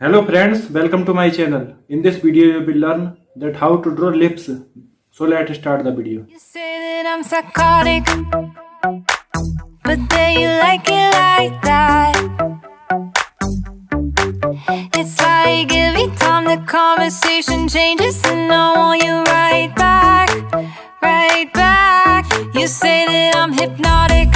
Hello friends, welcome to my channel. In this video you will learn that how to draw lips. So let's start the video. You say that I'm psychotic, but then you like it like that. It's like every time the conversation changes, and I want you right back, right back. You say that I'm hypnotic,